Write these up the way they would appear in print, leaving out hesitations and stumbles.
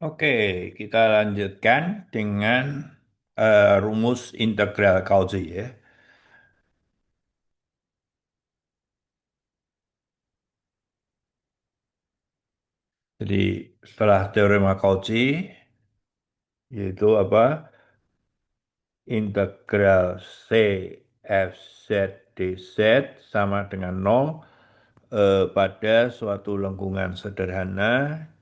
Oke, kita lanjutkan dengan rumus integral Cauchy ya. Jadi setelah teorema Cauchy yaitu apa? Integral C f z dz sama dengan nol pada suatu lengkungan sederhana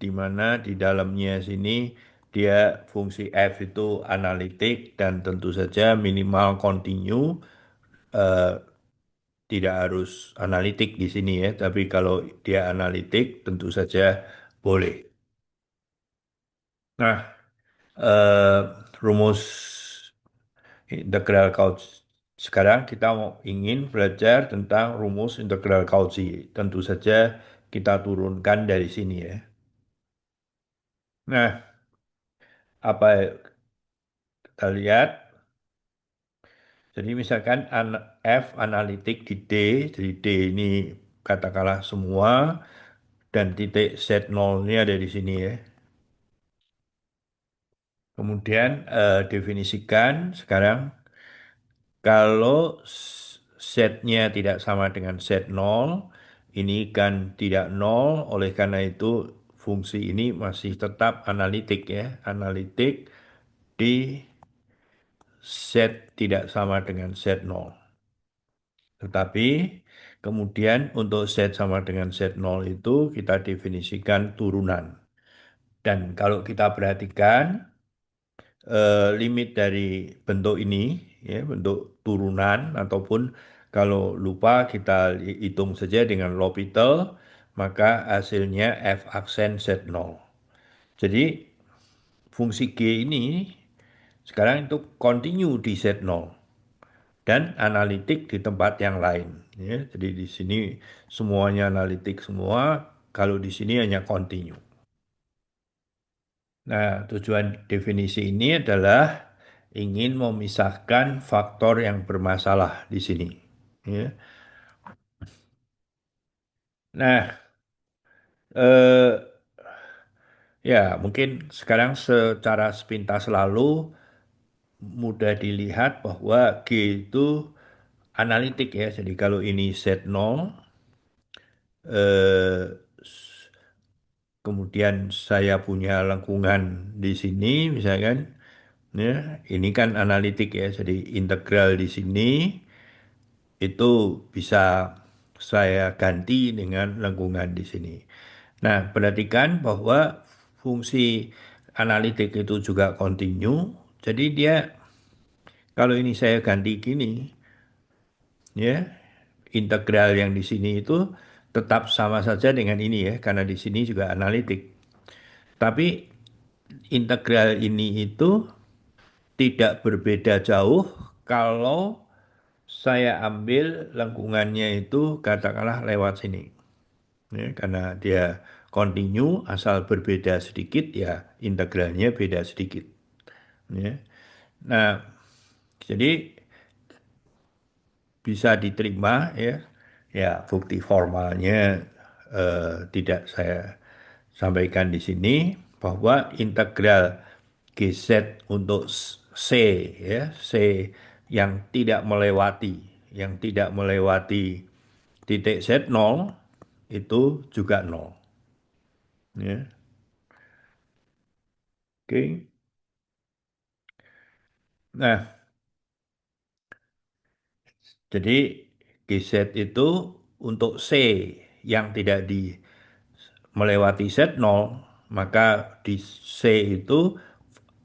di mana di dalamnya sini dia fungsi f itu analitik dan tentu saja minimal kontinu. eh, Tidak harus analitik di sini ya, tapi kalau dia analitik tentu saja boleh. Nah, eh, rumus integral Cauchy. Sekarang kita mau ingin belajar tentang rumus integral Cauchy. Tentu saja kita turunkan dari sini ya. Nah, apa kita lihat? Jadi misalkan F analitik di D, jadi D ini katakanlah semua dan titik Z0 ini ada di sini ya. Kemudian definisikan sekarang kalau setnya tidak sama dengan set nol, ini kan tidak nol, oleh karena itu fungsi ini masih tetap analitik ya, analitik di set tidak sama dengan set nol. Tetapi kemudian untuk set sama dengan set nol itu kita definisikan turunan. Dan kalau kita perhatikan limit dari bentuk ini, ya, bentuk turunan ataupun kalau lupa kita hitung saja dengan L'Hopital, maka hasilnya f aksen Z0. Jadi fungsi G ini sekarang itu continue di Z0 dan analitik di tempat yang lain. Ya. Jadi di sini semuanya analitik semua, kalau di sini hanya continue. Nah, tujuan definisi ini adalah ingin memisahkan faktor yang bermasalah di sini. Ya, nah, eh, ya mungkin sekarang secara sepintas lalu mudah dilihat bahwa G itu analitik ya. Jadi kalau ini Z0, eh, kemudian saya punya lengkungan di sini, misalkan, ya, ini kan analitik ya. Jadi integral di sini itu bisa saya ganti dengan lengkungan di sini. Nah, perhatikan bahwa fungsi analitik itu juga kontinu. Jadi dia kalau ini saya ganti gini, ya, integral yang di sini itu tetap sama saja dengan ini ya, karena di sini juga analitik. Tapi integral ini itu tidak berbeda jauh kalau saya ambil lengkungannya itu katakanlah lewat sini. Ya, karena dia kontinu asal berbeda sedikit ya integralnya beda sedikit. Ya. Nah, jadi bisa diterima ya. Ya, bukti formalnya tidak saya sampaikan di sini bahwa integral GZ untuk C ya, C yang tidak melewati titik Z0 itu juga nol. Ya. Oke. Nah, jadi GZ itu untuk C yang tidak melewati Z0, maka di C itu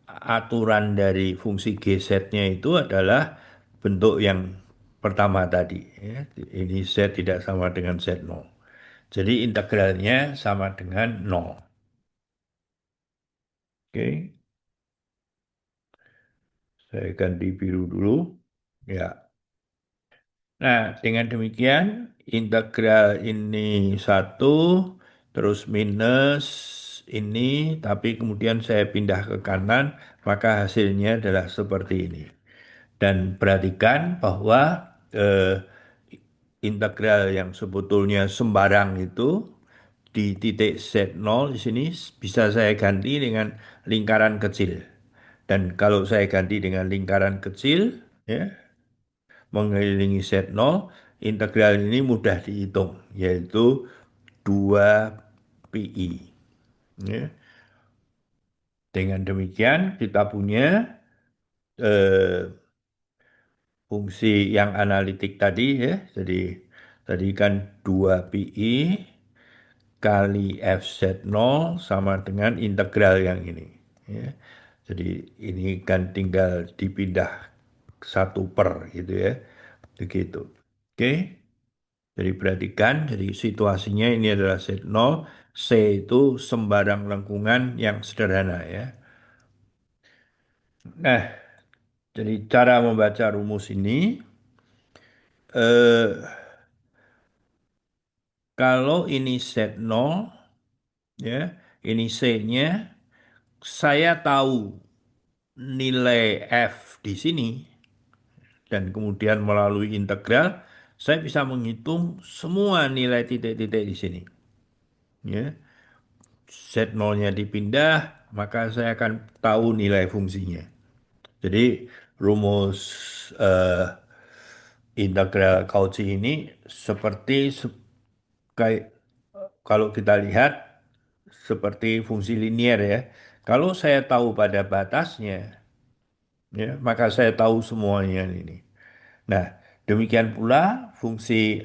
aturan dari fungsi GZ-nya itu adalah bentuk yang pertama tadi. Ya. Ini Z tidak sama dengan Z0. Jadi integralnya sama dengan nol. Oke, saya ganti biru dulu. Ya. Nah, dengan demikian integral ini satu, terus minus ini, tapi kemudian saya pindah ke kanan, maka hasilnya adalah seperti ini. Dan perhatikan bahwa eh, integral yang sebetulnya sembarang itu di titik Z0 di sini bisa saya ganti dengan lingkaran kecil. Dan kalau saya ganti dengan lingkaran kecil, ya, mengelilingi Z0, integral ini mudah dihitung, yaitu 2 pi. Ya. Dengan demikian kita punya eh, fungsi yang analitik tadi ya. Jadi tadi kan 2 pi kali fz0 sama dengan integral yang ini. Ya. Jadi ini kan tinggal dipindah 1 per gitu ya. Begitu. Oke. Jadi perhatikan, jadi situasinya ini adalah Z0, C itu sembarang lengkungan yang sederhana ya. Nah, jadi cara membaca rumus ini, eh, kalau ini Z0, ya, ini C-nya, saya tahu nilai F di sini, dan kemudian melalui integral, saya bisa menghitung semua nilai titik-titik di sini. Ya. Z0-nya dipindah, maka saya akan tahu nilai fungsinya. Jadi rumus eh, integral Cauchy ini seperti kayak kalau kita lihat seperti fungsi linier ya. Kalau saya tahu pada batasnya, ya, maka saya tahu semuanya ini. Nah, demikian pula fungsi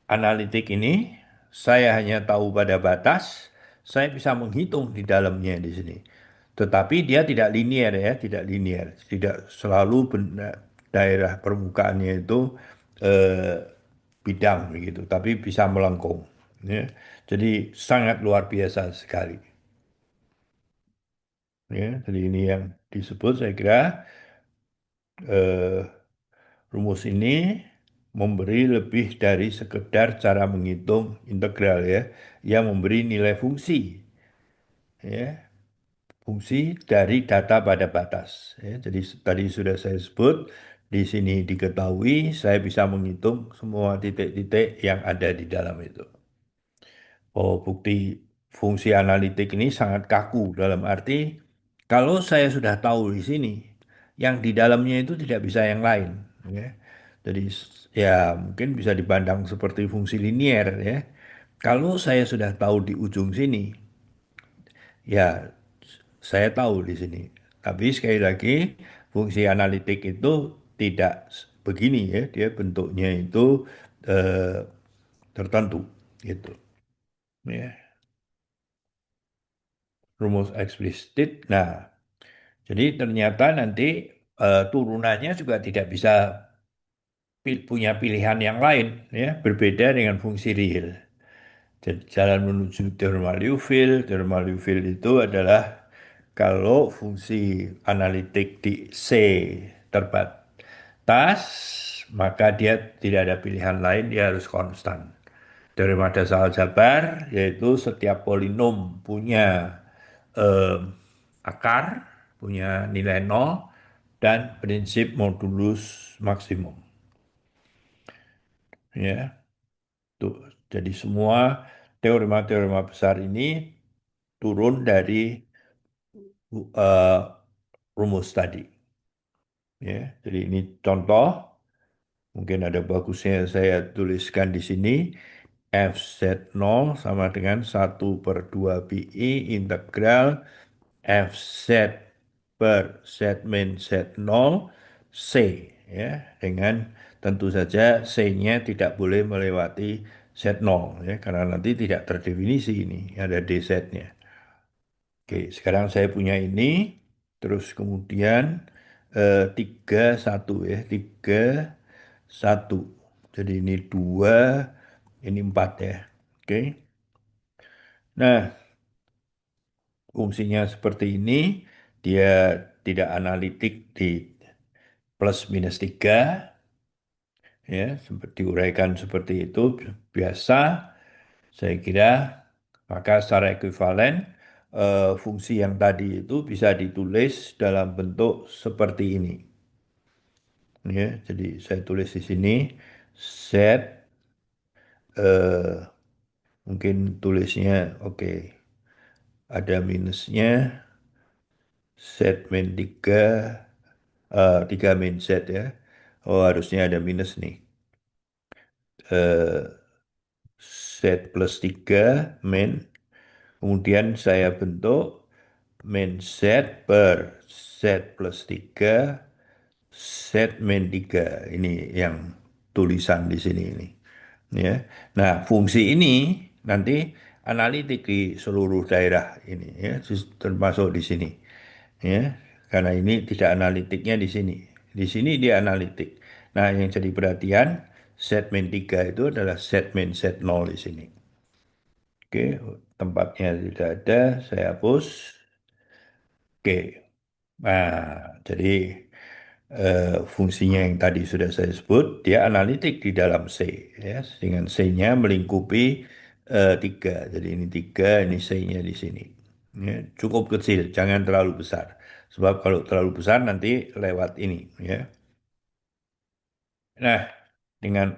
analitik ini, saya hanya tahu pada batas, saya bisa menghitung di dalamnya di sini. Tetapi dia tidak linier ya, tidak linier, tidak selalu daerah permukaannya itu eh, bidang begitu, tapi bisa melengkung. Ya. Jadi sangat luar biasa sekali. Ya, jadi ini yang disebut saya kira eh, rumus ini memberi lebih dari sekedar cara menghitung integral ya, yang memberi nilai fungsi ya, fungsi dari data pada batas ya. Jadi tadi sudah saya sebut di sini diketahui saya bisa menghitung semua titik-titik yang ada di dalam itu. Oh, bukti fungsi analitik ini sangat kaku dalam arti kalau saya sudah tahu di sini, yang di dalamnya itu tidak bisa yang lain. Ya. Jadi ya mungkin bisa dipandang seperti fungsi linier ya. Kalau saya sudah tahu di ujung sini, ya saya tahu di sini. Tapi sekali lagi fungsi analitik itu tidak begini ya. Dia bentuknya itu eh, tertentu gitu. Ya. Rumus eksplisit. Nah, jadi ternyata nanti turunannya juga tidak bisa punya pilihan yang lain, ya, berbeda dengan fungsi real. Jadi jalan menuju thermal Liouville itu adalah kalau fungsi analitik di C terbatas, maka dia tidak ada pilihan lain, dia harus konstan. Teorema dasar aljabar yaitu setiap polinom punya eh, akar, punya nilai nol, dan prinsip modulus maksimum. Ya, tuh. Jadi semua teorema-teorema besar ini turun dari eh, rumus tadi. Ya, jadi ini contoh. Mungkin ada bagusnya saya tuliskan di sini. Fz0 sama dengan 1/2 pi integral Fz per Z min Z0 C ya, dengan tentu saja C-nya tidak boleh melewati Z0 ya, karena nanti tidak terdefinisi ini ada DZ-nya. Oke, sekarang saya punya ini, terus kemudian 3 1 ya, 3 1. Jadi ini 2, ini 4 ya. Oke. Nah, fungsinya seperti ini, dia tidak analitik di plus minus 3, ya, seperti diuraikan seperti itu, biasa, saya kira, maka secara ekuivalen, fungsi yang tadi itu bisa ditulis dalam bentuk seperti ini. Ya, jadi saya tulis di sini, Z Mungkin tulisnya oke, ada minusnya, set min 3, 3 min set ya. Oh harusnya ada minus nih. Eh, set plus 3 min, kemudian saya bentuk min set per set plus 3 set min 3. Ini yang tulisan di sini ini. Ya. Nah, fungsi ini nanti analitik di seluruh daerah ini ya, termasuk di sini. Ya. Karena ini tidak analitiknya di sini. Di sini dia analitik. Nah, yang jadi perhatian set min 3 itu adalah set min set nol di sini. Oke, tempatnya tidak ada, saya hapus. Oke. Nah, jadi fungsinya yang tadi sudah saya sebut, dia analitik di dalam C, ya, dengan C-nya melingkupi 3. Jadi ini 3, ini C-nya di sini. Ya, cukup kecil, jangan terlalu besar. Sebab kalau terlalu besar nanti lewat ini, ya. Nah, dengan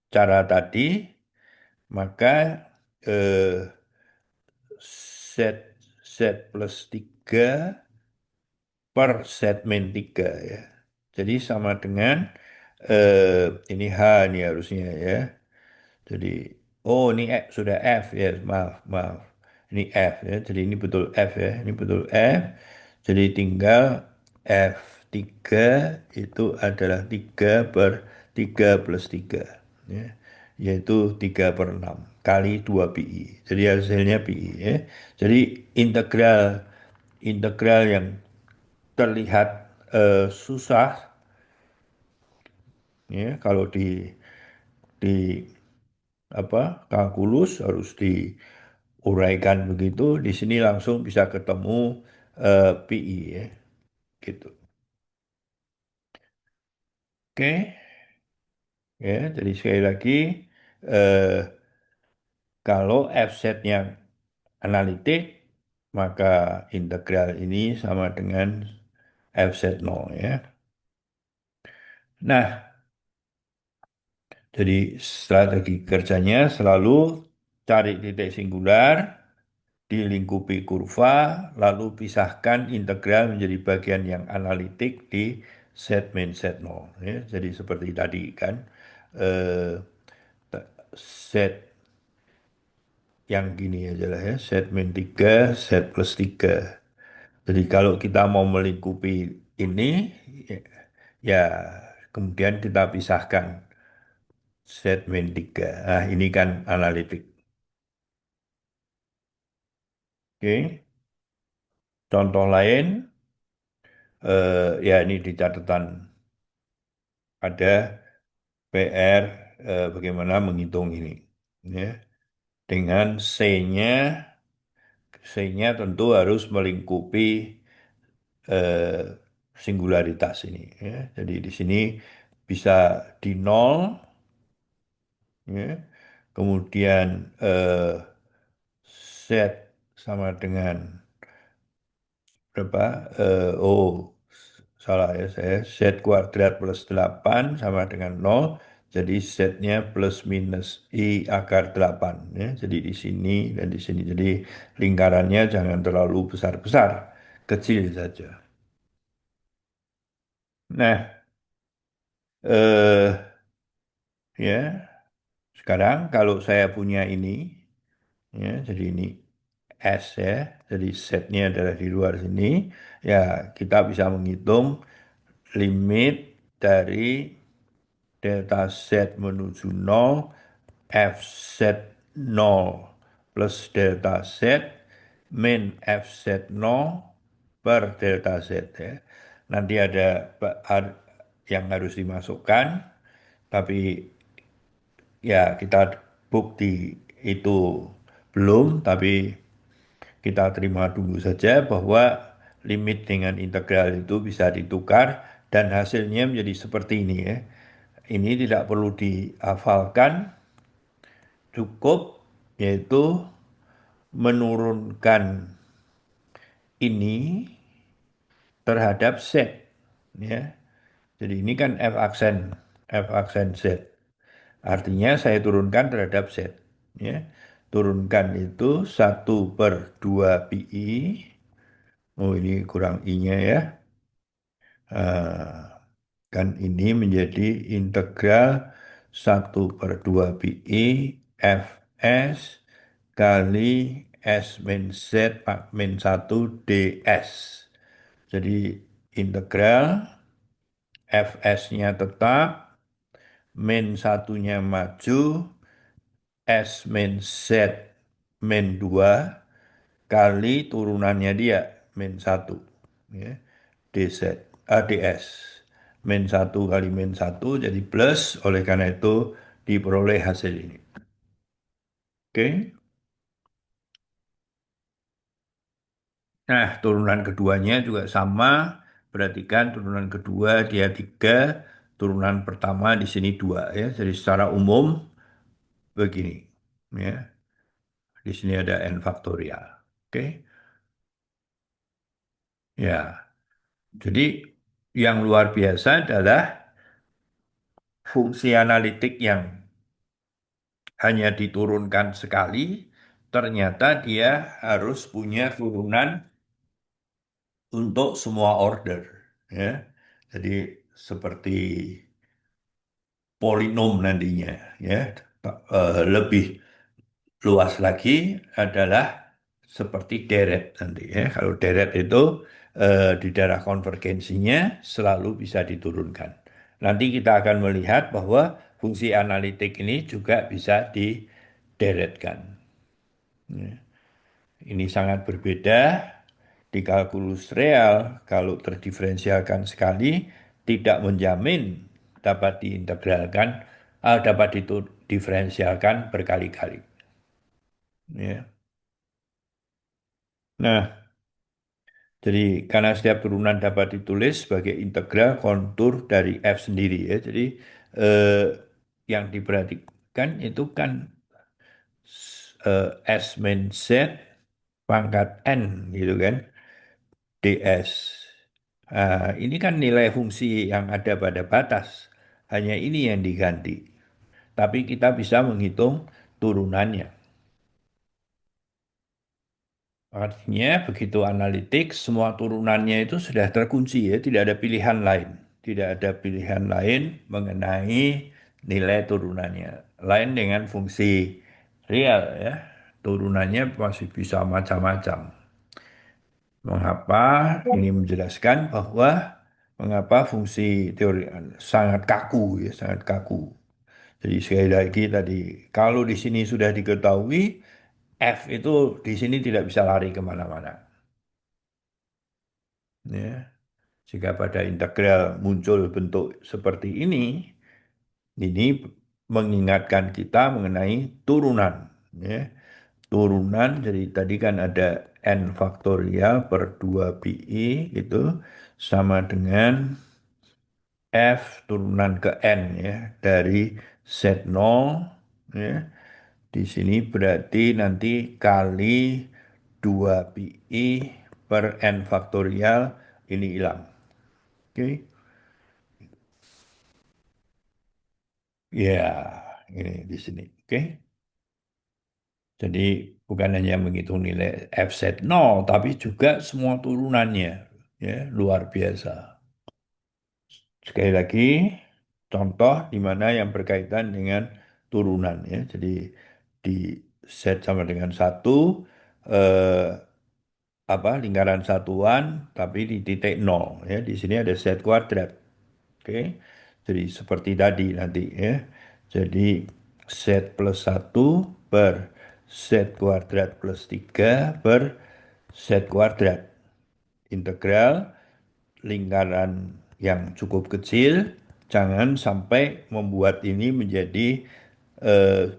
cara tadi, maka eh, set set plus 3 per set min 3 ya. Jadi sama dengan ini H ini harusnya ya. Jadi oh ini sudah F ya, maaf maaf. Ini F ya. Jadi ini betul F ya. Ini betul F. Jadi tinggal F3 itu adalah 3 per 3 plus 3 ya. Yaitu 3 per 6 kali 2 pi. Jadi hasilnya pi ya. Jadi integral integral yang terlihat susah ya kalau di apa kalkulus harus diuraikan begitu, di sini langsung bisa ketemu PI ya gitu. Oke ya, jadi sekali lagi eh, kalau f-setnya analitik maka integral ini sama dengan f set nol ya. Nah, jadi strategi kerjanya selalu cari titik singular, dilingkupi kurva, lalu pisahkan integral menjadi bagian yang analitik di set min set nol. Ya. Jadi seperti tadi kan, eh, set yang gini aja lah ya, set min 3, set plus 3. Jadi kalau kita mau melingkupi ini, ya, ya kemudian kita pisahkan set min 3. Nah, ini kan analitik. Oke. Contoh lain, ya ini di catatan ada PR bagaimana menghitung ini. Ya. Dengan C-nya tentu harus melingkupi eh, singularitas ini. Ya. Jadi di sini bisa di nol, ya. Kemudian set sama dengan berapa? Oh, salah ya saya. Set kuadrat plus 8 sama dengan nol. Jadi setnya plus minus I akar 8. Ya. Jadi di sini dan di sini. Jadi lingkarannya jangan terlalu besar-besar. Kecil saja. Nah, eh, ya sekarang kalau saya punya ini, ya, jadi ini S ya. Jadi setnya adalah di luar sini. Ya, kita bisa menghitung limit dari delta Z menuju nol, F Z nol plus delta Z min F Z nol per delta Z ya. Nanti ada yang harus dimasukkan, tapi ya kita bukti itu belum, tapi kita terima dulu saja bahwa limit dengan integral itu bisa ditukar dan hasilnya menjadi seperti ini ya. Ini tidak perlu dihafalkan, cukup yaitu menurunkan ini terhadap Z ya. Jadi ini kan F aksen Z. Artinya saya turunkan terhadap Z ya. turunkan itu 1/2 pi. Oh, ini kurang I-nya ya. Eh, kan ini menjadi integral 1/2 pi Fs kali S min Z min 1 ds. Jadi integral Fs-nya tetap, min satunya maju, S min Z min 2 kali turunannya dia min 1 ya, dz, ds. Min 1 kali min 1 jadi plus, oleh karena itu diperoleh hasil ini. Oke. Nah, turunan keduanya juga sama, berarti kan turunan kedua dia 3, turunan pertama di sini 2 ya. Jadi secara umum begini ya. Di sini ada n faktorial. Oke. Ya. Jadi yang luar biasa adalah fungsi analitik yang hanya diturunkan sekali, ternyata dia harus punya turunan untuk semua order. Ya. Jadi seperti polinom nantinya. Ya. Lebih luas lagi adalah seperti deret nanti. Ya. Kalau deret itu di daerah konvergensinya selalu bisa diturunkan. Nanti kita akan melihat bahwa fungsi analitik ini juga bisa dideretkan. Ya. Ini sangat berbeda di kalkulus real. Kalau terdiferensialkan sekali, tidak menjamin dapat diintegralkan, dapat diferensialkan berkali-kali. Ya. Nah, jadi karena setiap turunan dapat ditulis sebagai integral kontur dari f sendiri ya. Jadi eh, yang diperhatikan itu kan S min Z pangkat N gitu kan, ds. Ini kan nilai fungsi yang ada pada batas. Hanya ini yang diganti. Tapi kita bisa menghitung turunannya. Artinya begitu analitik, semua turunannya itu sudah terkunci ya, tidak ada pilihan lain. Tidak ada pilihan lain mengenai nilai turunannya. Lain dengan fungsi real ya, turunannya masih bisa macam-macam. Mengapa ini menjelaskan bahwa mengapa fungsi teori sangat kaku ya, sangat kaku. Jadi sekali lagi tadi, kalau di sini sudah diketahui, F itu di sini tidak bisa lari kemana-mana. Ya. Jika pada integral muncul bentuk seperti ini mengingatkan kita mengenai turunan. Ya. Turunan, jadi tadi kan ada n faktorial per 2pi itu sama dengan f turunan ke n ya dari z0 ya. Di sini berarti nanti kali 2pi per n faktorial ini hilang. Oke. Ya, ini di sini. Oke. Jadi bukan hanya menghitung nilai fz0, tapi juga semua turunannya. Ya, luar biasa. Sekali lagi, contoh di mana yang berkaitan dengan turunan. Ya. Jadi di Z sama dengan 1, eh, lingkaran satuan, tapi di titik nol. Ya. Di sini ada Z kuadrat. Oke, jadi seperti tadi nanti ya. Jadi Z plus 1 per Z kuadrat plus 3 per Z kuadrat. Integral lingkaran yang cukup kecil, jangan sampai membuat ini menjadi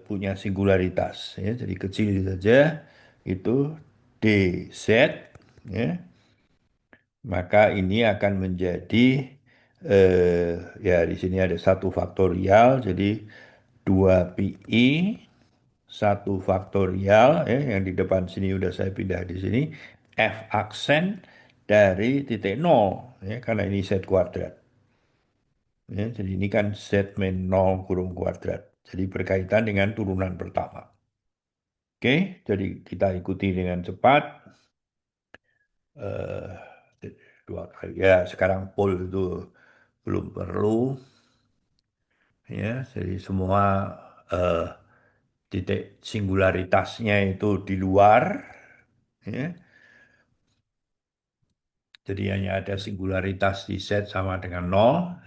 punya singularitas. Ya. Jadi kecil saja itu dz ya, maka ini akan menjadi ya di sini ada 1 faktorial, jadi 2pi 1 faktorial ya, yang di depan sini udah saya pindah di sini, f aksen dari titik nol ya, karena ini z kuadrat ya, jadi ini kan z min 0 kurung kuadrat, jadi berkaitan dengan turunan pertama. Oke, jadi kita ikuti dengan cepat. eh Dua kali ya. Sekarang poll itu belum perlu ya. Jadi semua eh, titik singularitasnya itu di luar ya. Jadi hanya ada singularitas di set sama dengan nol.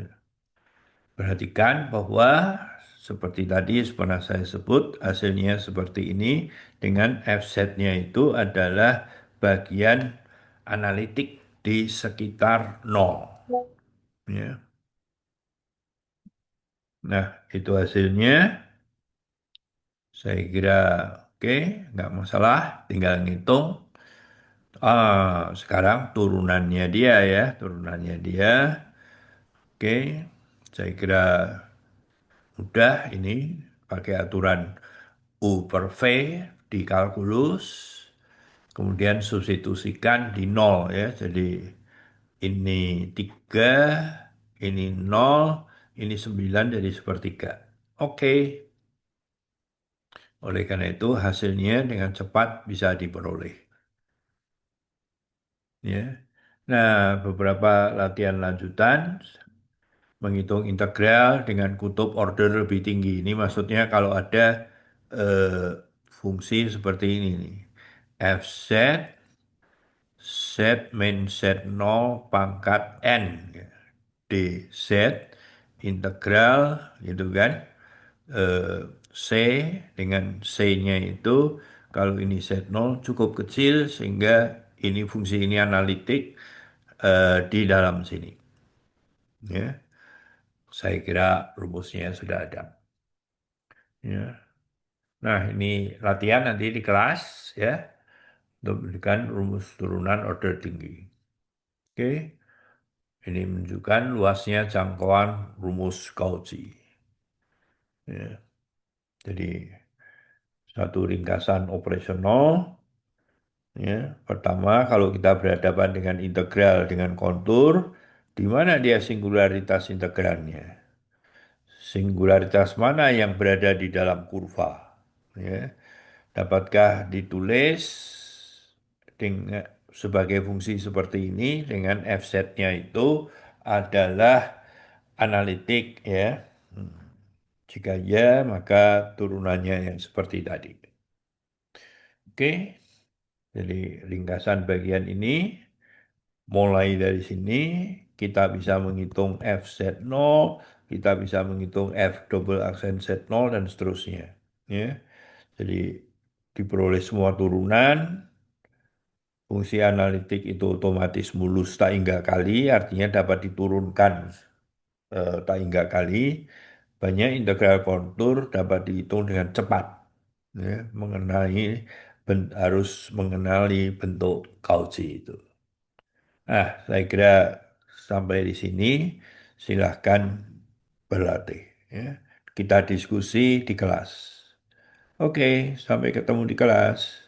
Perhatikan bahwa seperti tadi pernah saya sebut hasilnya seperti ini dengan f-setnya itu adalah bagian analitik di sekitar nol. Ya. Nah, itu hasilnya. Saya kira oke, nggak masalah. Tinggal ngitung. Sekarang turunannya dia ya, turunannya dia. Oke, saya kira mudah ini pakai aturan U per V di kalkulus. Kemudian substitusikan di nol ya. Jadi ini 3, ini nol, ini 9 jadi sepertiga. Oke. Oleh karena itu hasilnya dengan cepat bisa diperoleh. Ya. Nah, beberapa latihan lanjutan menghitung integral dengan kutub order lebih tinggi. Ini maksudnya kalau ada eh, fungsi seperti ini nih. Fz, z min z 0 pangkat n. Ya. dz integral gitu kan. eh, C dengan C-nya itu kalau ini Z0 cukup kecil sehingga ini fungsi ini analitik di dalam sini. Ya, saya kira rumusnya sudah ada. Ya. Nah, ini latihan nanti di kelas ya untuk memberikan rumus turunan order tinggi. Oke, ini menunjukkan luasnya jangkauan rumus Cauchy. Ya. Jadi satu ringkasan operasional. Ya, pertama, kalau kita berhadapan dengan integral dengan kontur, di mana dia singularitas integralnya? Singularitas mana yang berada di dalam kurva? Ya, dapatkah ditulis dengan sebagai fungsi seperti ini dengan f-setnya itu adalah analitik ya. Jika ya, maka turunannya yang seperti tadi. Oke, jadi ringkasan bagian ini. Mulai dari sini kita bisa menghitung FZ0, kita bisa menghitung F double aksen Z0 dan seterusnya. Ya. Jadi diperoleh semua turunan, fungsi analitik itu otomatis mulus tak hingga kali, artinya dapat diturunkan tak hingga kali. Banyak integral kontur dapat dihitung dengan cepat. Ya, harus mengenali bentuk Cauchy itu. Nah, saya kira sampai di sini silahkan berlatih. Ya. Kita diskusi di kelas. Oke, sampai ketemu di kelas.